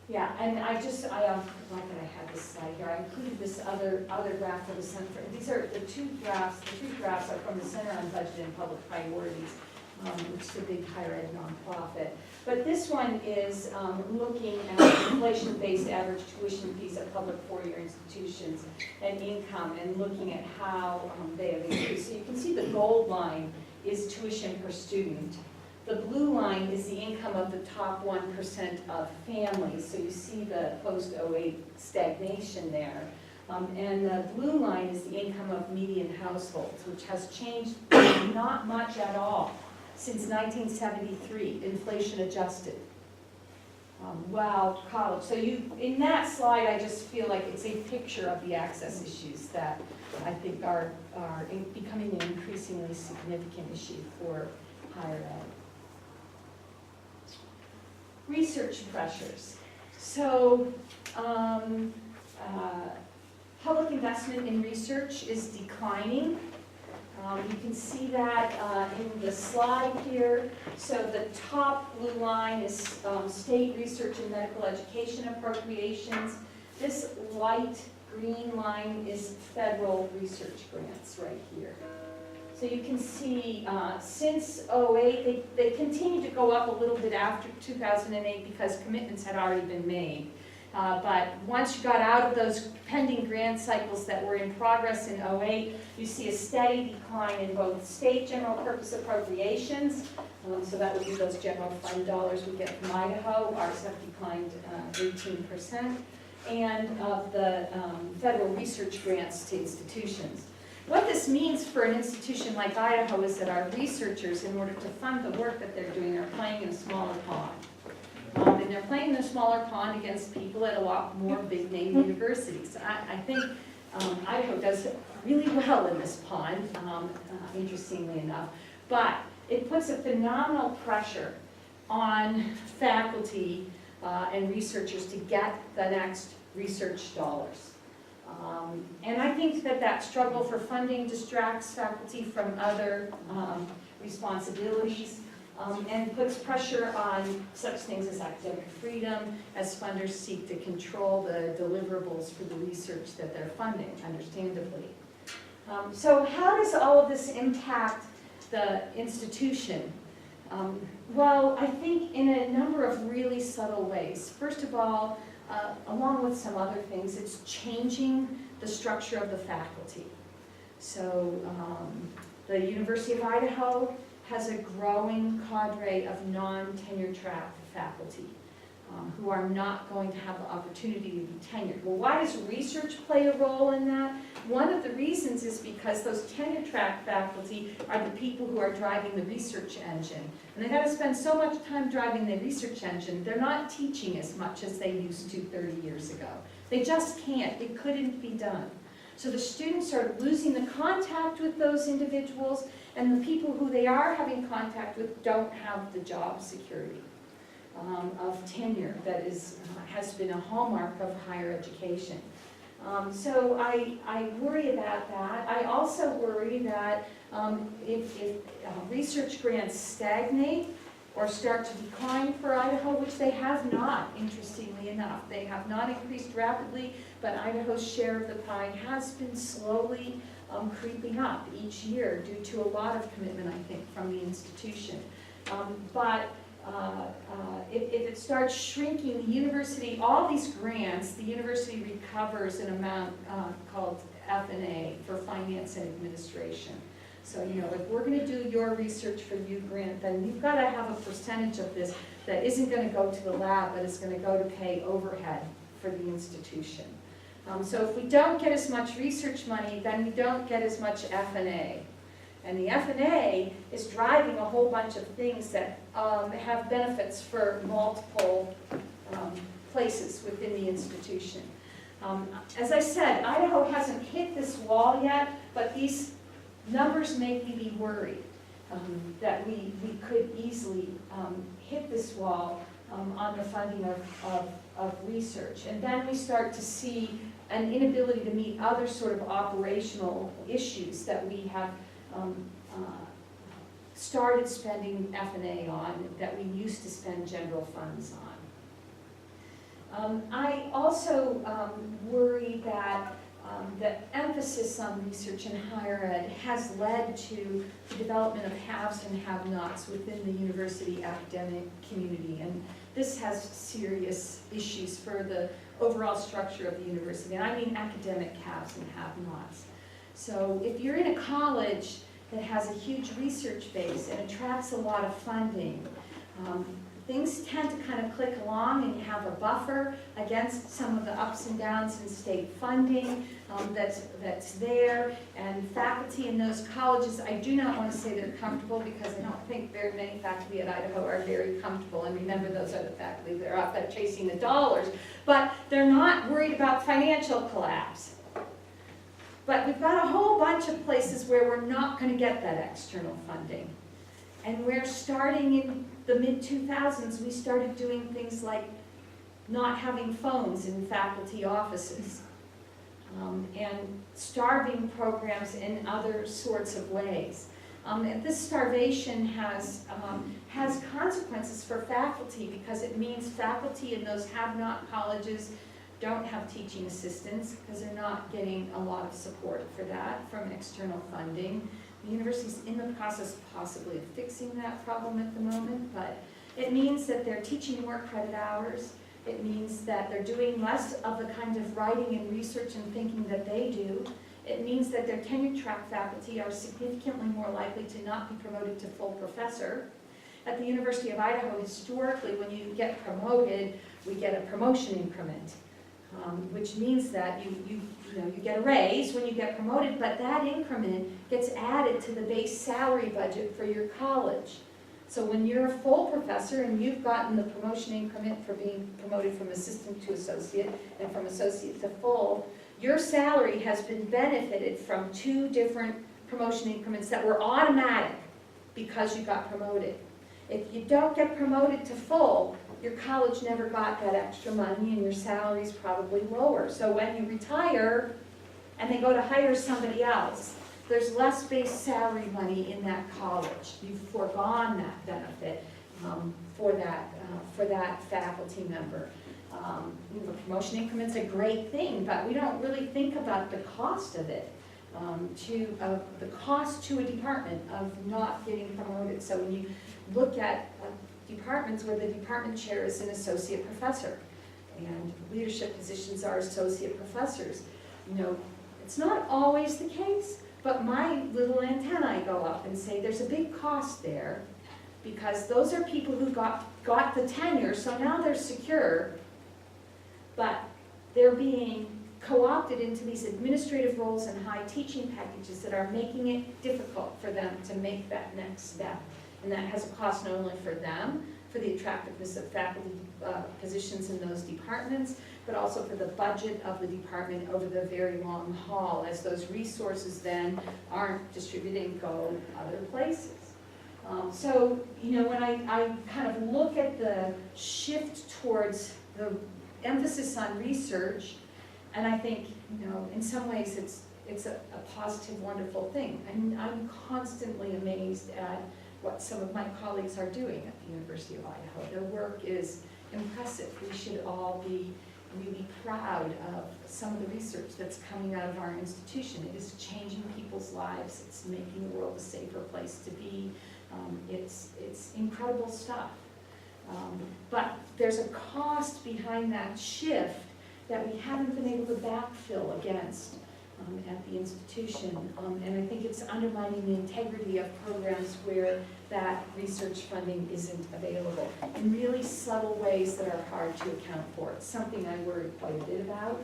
Yeah, and why did I have this slide here? I included this other graph for the center. These are the two graphs. The three graphs are from the Center on Budget and Public Priorities, which is a big higher ed nonprofit. But this one is looking at inflation-based average tuition fees at public four-year institutions and income, and looking at how they have increased. So you can see the gold line is tuition per student. The blue line is the income of the top 1% of families. So you see the post-08 stagnation there. And the blue line is the income of median households, which has changed not much at all since 1973, inflation adjusted. Wow, college. So in that slide, I just feel like it's a picture of the access issues that I think are becoming an increasingly significant issue for higher ed. Research pressures. So public investment in research is declining. You can see that in the slide here. So the top blue line is state research and medical education appropriations. This light green line is federal research grants right here. So you can see since 08, they continued to go up a little bit after 2008 because commitments had already been made. But once you got out of those pending grant cycles that were in progress in 08, you see a steady decline in both state general purpose appropriations. So that would be those general fund dollars we get from Idaho. Ours have declined 18%. And of the federal research grants to institutions. What this means for an institution like Idaho is that our researchers, in order to fund the work that they're doing, are playing in a smaller pond. And they're playing in a smaller pond against people at a lot more big-name universities. I think Idaho does really well in this pond, interestingly enough. But it puts a phenomenal pressure on faculty and researchers to get the next research dollars. And I think that struggle for funding distracts faculty from other responsibilities and puts pressure on such things as academic freedom as funders seek to control the deliverables for the research that they're funding, understandably. So how does all of this impact the institution? Well, I think in a number of really subtle ways. First of all, along with some other things, it's changing the structure of the faculty. So the University of Idaho has a growing cadre of non-tenure track faculty who are not going to have the opportunity to be tenured. Well, why does research play a role in that? One of the reasons is because those tenure track faculty are the people who are driving the research engine. And they've got to spend so much time driving the research engine, they're not teaching as much as they used to 30 years ago. They just can't. It couldn't be done. So the students are losing the contact with those individuals, and the people who they are having contact with don't have the job security of tenure that has been a hallmark of higher education. So I worry about that. I also worry that if research grants stagnate or start to decline for Idaho, which they have not, interestingly enough. They have not increased rapidly, but Idaho's share of the pie has been slowly creeping up each year due to a lot of commitment, I think, from the institution. If it starts shrinking, the university, all these grants, the university recovers an amount called F&A, for finance and administration. So, you know, if we're going to do your research for you grant, then you've got to have a percentage of this that isn't going to go to the lab, but is going to go to pay overhead for the institution. So if we don't get as much research money, then we don't get as much F&A. And the F&A is driving a whole bunch of things that have benefits for multiple places within the institution. As I said, Idaho hasn't hit this wall yet, but these numbers make me be worried that we could easily hit this wall on the funding of research. And then we start to see an inability to meet other sort of operational issues that we have started spending F&A on, that we used to spend general funds I also worry that the emphasis on research in higher ed has led to the development of haves and have-nots within the university academic community. And this has serious issues for the overall structure of the university. And I mean academic haves and have-nots. So if you're in a college that has a huge research base and attracts a lot of funding, things tend to kind of click along, and you have a buffer against some of the ups and downs in state funding that's there. And faculty in those colleges, I do not want to say they're comfortable, because I don't think very many faculty at Idaho are very comfortable. And remember, those are the faculty that are out there chasing the dollars. But they're not worried about financial collapse. But we've got a whole bunch of places where we're not going to get that external funding. And we're starting in the mid-2000s, we started doing things like not having phones in faculty offices, and starving programs in other sorts of ways. And this starvation has consequences for faculty, because it means faculty in those have-not colleges don't have teaching assistants, because they're not getting a lot of support for that from external funding. The university's in the process possibly of fixing that problem at the moment, but it means that they're teaching more credit hours. It means that they're doing less of the kind of writing and research and thinking that they do. It means that their tenure track faculty are significantly more likely to not be promoted to full professor. At the University of Idaho, historically, when you get promoted, we get a promotion increment, which means that you get a raise when you get promoted, but that increment gets added to the base salary budget for your college. So when you're a full professor and you've gotten the promotion increment for being promoted from assistant to associate and from associate to full, your salary has been benefited from 2 different promotion increments that were automatic because you got promoted. If you don't get promoted to full, your college never got that extra money and your salary is probably lower. So when you retire and they go to hire somebody else, there's less base salary money in that college. You've foregone that benefit for that faculty member. Promotion increment's a great thing, but we don't really think about the cost of it, the cost to a department of not getting promoted. So when you look at departments where the department chair is an associate professor and leadership positions are associate professors, it's not always the case, but my little antennae go up and say there's a big cost there, because those are people who got the tenure, so now they're secure, but they're being co-opted into these administrative roles and high teaching packages that are making it difficult for them to make that next step. And that has a cost not only for them, for the attractiveness of faculty positions in those departments, but also for the budget of the department over the very long haul, as those resources then aren't distributed and go other places. So, when I kind of look at the shift towards the emphasis on research, and I think, in some ways it's a positive, wonderful thing. I'm constantly amazed at what some of my colleagues are doing at the University of Idaho. Their work is impressive. We should all be really proud of some of the research that's coming out of our institution. It is changing people's lives. It's making the world a safer place to be. It's incredible stuff. But there's a cost behind that shift that we haven't been able to backfill against at the institution, and I think it's undermining the integrity of programs where that research funding isn't available in really subtle ways that are hard to account for. It's something I worry quite a bit about,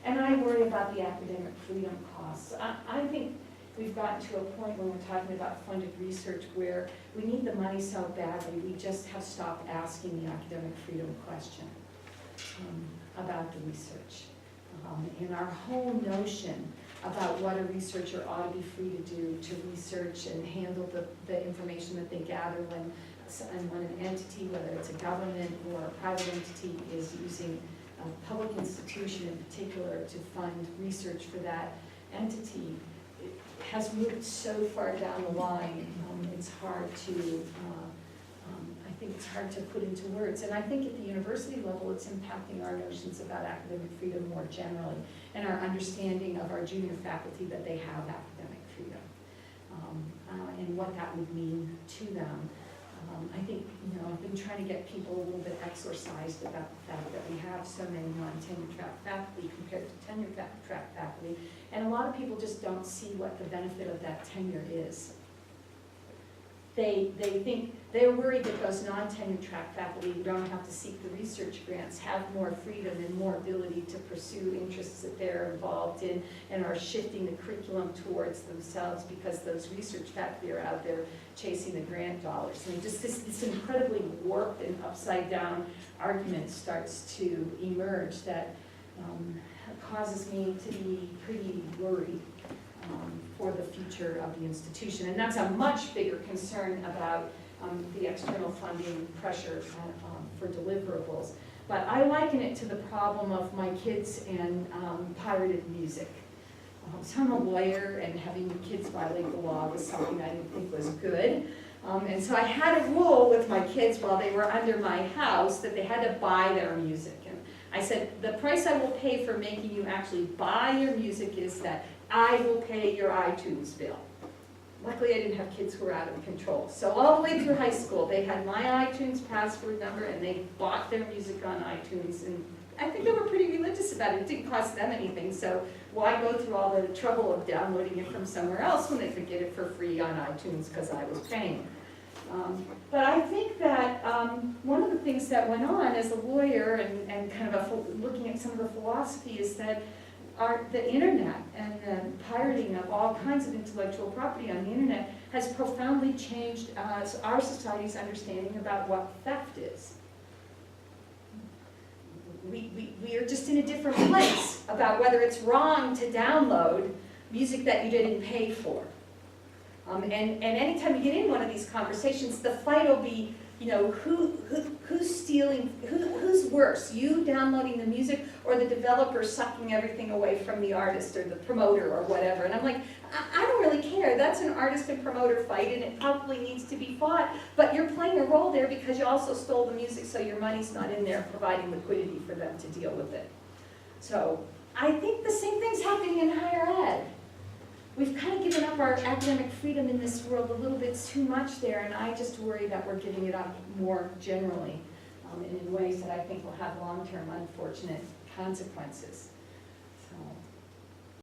and I worry about the academic freedom costs. I think we've gotten to a point when we're talking about funded research where we need the money so badly, we just have stopped asking the academic freedom question about the research. And our whole notion about what a researcher ought to be free to do to research and handle the information that they gather when an entity, whether it's a government or a private entity, is using a public institution in particular to fund research for that entity, it has moved so far down the line, it's hard to, I think it's hard to put into words. And I think at the university level, it's impacting our notions about academic freedom more generally, and our understanding of our junior faculty that they have academic freedom, and what that would mean to them. I think, I've been trying to get people a little bit exorcised about the fact that we have so many non-tenure track faculty compared to tenure track faculty, and a lot of people just don't see what the benefit of that tenure is. They think, they're worried that those non-tenure track faculty who don't have to seek the research grants have more freedom and more ability to pursue interests that they're involved in, and are shifting the curriculum towards themselves because those research faculty are out there chasing the grant dollars. And just this incredibly warped and upside down argument starts to emerge that causes me to be pretty worried for the future of the institution. And that's a much bigger concern about the external funding pressure for deliverables. But I liken it to the problem of my kids and pirated music. So I'm a lawyer, and having kids violate the law was something I didn't think was good. And so I had a rule with my kids while they were under my house that they had to buy their music. And I said, the price I will pay for making you actually buy your music is that I will pay your iTunes bill. Luckily, I didn't have kids who were out of control. So all the way through high school, they had my iTunes password number, and they bought their music on iTunes. And I think they were pretty religious about it. It didn't cost them anything, so why go through all the trouble of downloading it from somewhere else when they could get it for free on iTunes because I was paying? But I think that one of the things that went on as a lawyer and kind of looking at some of the philosophy is that the internet and the pirating of all kinds of intellectual property on the internet has profoundly changed our society's understanding about what theft is. We are just in a different place about whether it's wrong to download music that you didn't pay for. And anytime you get in one of these conversations, the fight will be, who's stealing, who's worse, you downloading the music or the developer sucking everything away from the artist or the promoter or whatever. And I'm like, I don't really care. That's an artist and promoter fight, and it probably needs to be fought, but you're playing a role there because you also stole the music, so your money's not in there providing liquidity for them to deal with it. So I think the same thing's happening in higher ed. We've kind of given up our academic freedom in this world a little bit too much there, and I just worry that we're giving it up more generally, and in ways that I think will have long-term unfortunate consequences. So.